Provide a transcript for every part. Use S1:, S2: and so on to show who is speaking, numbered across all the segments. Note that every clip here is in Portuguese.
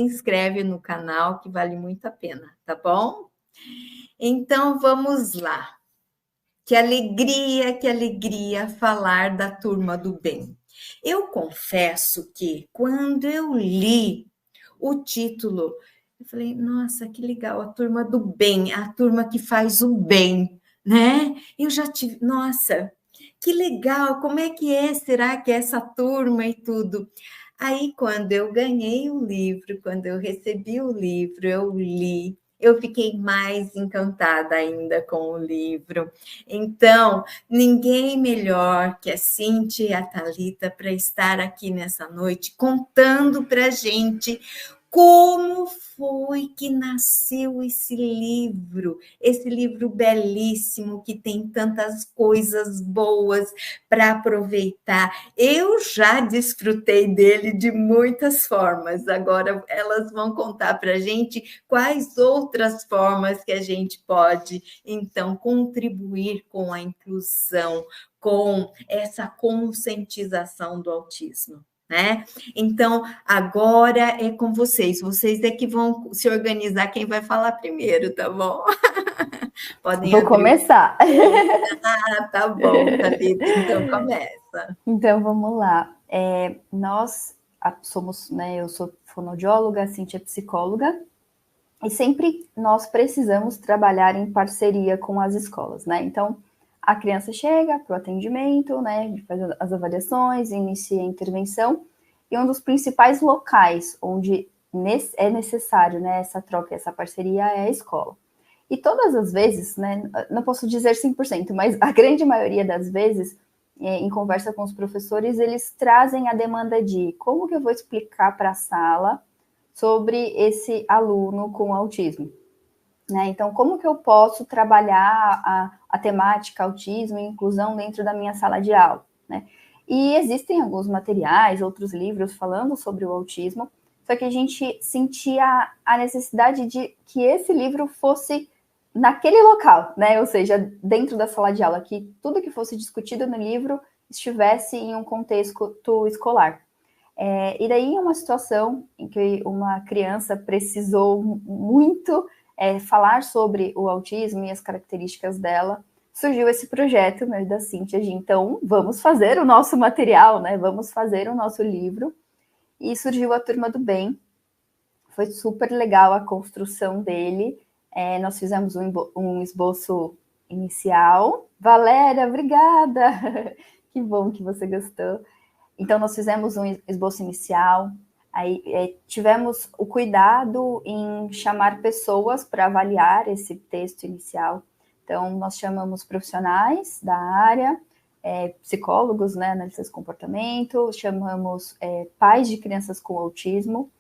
S1: inscreve no canal, que vale muito a pena, tá bom? Então, vamos lá. Que alegria falar da Turma do Bem. Eu confesso que, quando eu li o título, eu falei, nossa, que legal, a Turma do Bem, a turma que faz o bem, né? Eu já tive, nossa, que legal, como é que é? Será que é essa turma e tudo? Aí, quando eu ganhei o livro, quando eu recebi o livro, eu li, eu fiquei mais encantada ainda com o livro. Então, ninguém melhor que a Cíntia e a Thalita para estar aqui nessa noite contando para a gente como foi que nasceu esse livro belíssimo que tem tantas coisas boas para aproveitar. Eu já desfrutei dele de muitas formas, agora elas vão contar para a gente quais outras formas que a gente pode, então, contribuir com a inclusão, com essa conscientização do autismo. Né? Então, agora é com vocês é que vão se organizar quem vai falar primeiro, tá bom?
S2: Podem Vou abrir. Começar.
S1: Tá bom, Thalita, então começa.
S2: Então, vamos lá. Nós somos, né, eu sou fonoaudióloga, a Cíntia é psicóloga, e sempre nós precisamos trabalhar em parceria com as escolas, né? Então, a criança chega para o atendimento, né, faz as avaliações, inicia a intervenção, e um dos principais locais onde é necessário, né, essa troca, essa parceria é a escola. E todas as vezes, né, não posso dizer 100%, mas a grande maioria das vezes, em conversa com os professores, eles trazem a demanda de como que eu vou explicar para a sala sobre esse aluno com autismo. Né? Então, como que eu posso trabalhar a temática autismo e inclusão dentro da minha sala de aula? Né? E existem alguns materiais, outros livros falando sobre o autismo, só que a gente sentia a necessidade de que esse livro fosse naquele local, né? Ou seja, dentro da sala de aula, que tudo que fosse discutido no livro estivesse em um contexto escolar. E daí, uma situação em que uma criança precisou muito falar sobre o autismo e as características dela, surgiu esse projeto, meu e da Cíntia, de então, vamos fazer o nosso material, né? Vamos fazer o nosso livro. E surgiu a Turma do Bem. Foi super legal a construção dele. Nós fizemos um esboço inicial. Valéria, obrigada! Que bom que você gostou. Então, nós fizemos um esboço inicial, aí tivemos o cuidado em chamar pessoas para avaliar esse texto inicial. Então, nós chamamos profissionais da área, psicólogos, né, analistas de comportamento, chamamos pais de crianças com autismo,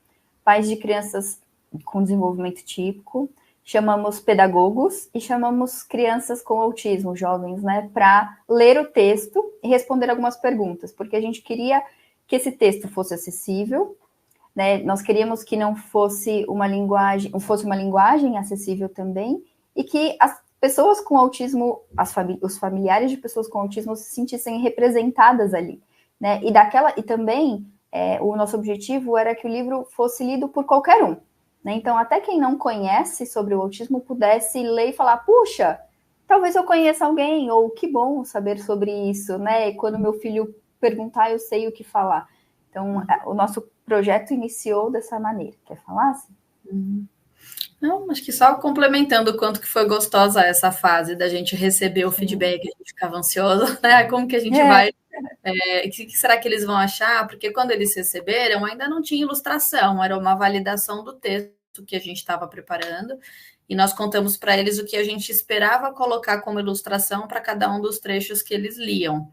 S2: pais de crianças com desenvolvimento típico, chamamos pedagogos e chamamos crianças com autismo, jovens, né, para ler o texto e responder algumas perguntas, porque a gente queria que esse texto fosse acessível, né, nós queríamos que não fosse uma linguagem acessível também, e que as pessoas com autismo, os familiares de pessoas com autismo se sentissem representadas ali, né, e também o nosso objetivo era que o livro fosse lido por qualquer um. Né? Então, até quem não conhece sobre o autismo pudesse ler e falar, puxa, talvez eu conheça alguém, ou que bom saber sobre isso, né? E quando meu filho perguntar, eu sei o que falar. Então, o nosso projeto iniciou dessa maneira. Quer falar, assim?
S3: Não, acho que só complementando o quanto que foi gostosa essa fase da gente receber o feedback, a gente ficava ansioso, né? Como que a gente vai... o que será que eles vão achar? Porque quando eles receberam, ainda não tinha ilustração, era uma validação do texto que a gente estava preparando, e nós contamos para eles o que a gente esperava colocar como ilustração para cada um dos trechos que eles liam.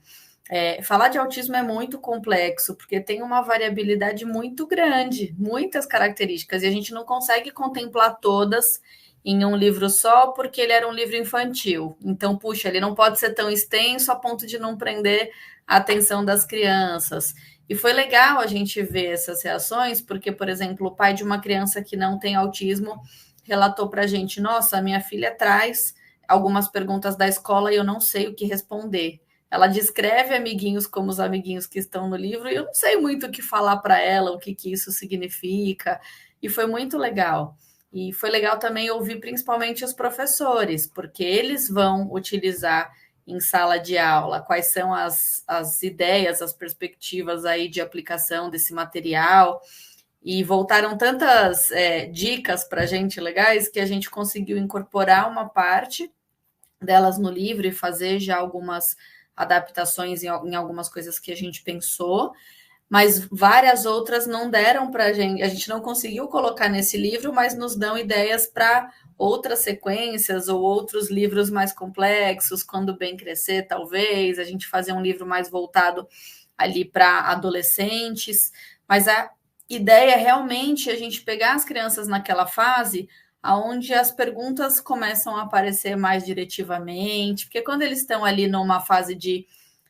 S3: Falar de autismo é muito complexo, porque tem uma variabilidade muito grande, muitas características, e a gente não consegue contemplar todas em um livro só, porque ele era um livro infantil. Então, puxa, ele não pode ser tão extenso a ponto de não prender a atenção das crianças. E foi legal a gente ver essas reações, porque, por exemplo, o pai de uma criança que não tem autismo relatou para a gente, nossa, a minha filha traz algumas perguntas da escola e eu não sei o que responder. Ela descreve amiguinhos como os amiguinhos que estão no livro e eu não sei muito o que falar para ela, o que isso significa. e foi muito legal. E foi legal também ouvir principalmente os professores, porque eles vão utilizar em sala de aula quais são as ideias, as perspectivas aí de aplicação desse material. E voltaram tantas dicas para a gente legais que a gente conseguiu incorporar uma parte delas no livro e fazer já algumas adaptações em algumas coisas que a gente pensou, mas várias outras não deram para a gente não conseguiu colocar nesse livro, mas nos dão ideias para outras sequências ou outros livros mais complexos, quando bem crescer, talvez, a gente fazer um livro mais voltado ali para adolescentes, mas a ideia é realmente a gente pegar as crianças naquela fase onde as perguntas começam a aparecer mais diretivamente, porque quando eles estão ali numa fase de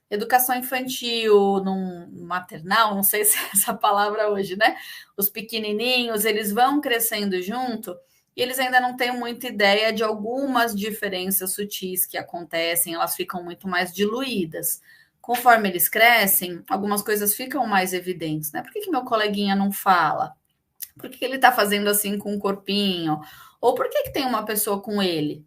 S3: educação infantil, num maternal, não sei se é essa palavra hoje, né? Os pequenininhos, eles vão crescendo junto e eles ainda não têm muita ideia de algumas diferenças sutis que acontecem, elas ficam muito mais diluídas. Conforme eles crescem, algumas coisas ficam mais evidentes, né? Por que meu coleguinha não fala? Por que ele está fazendo assim com o corpinho? Ou por que tem uma pessoa com ele?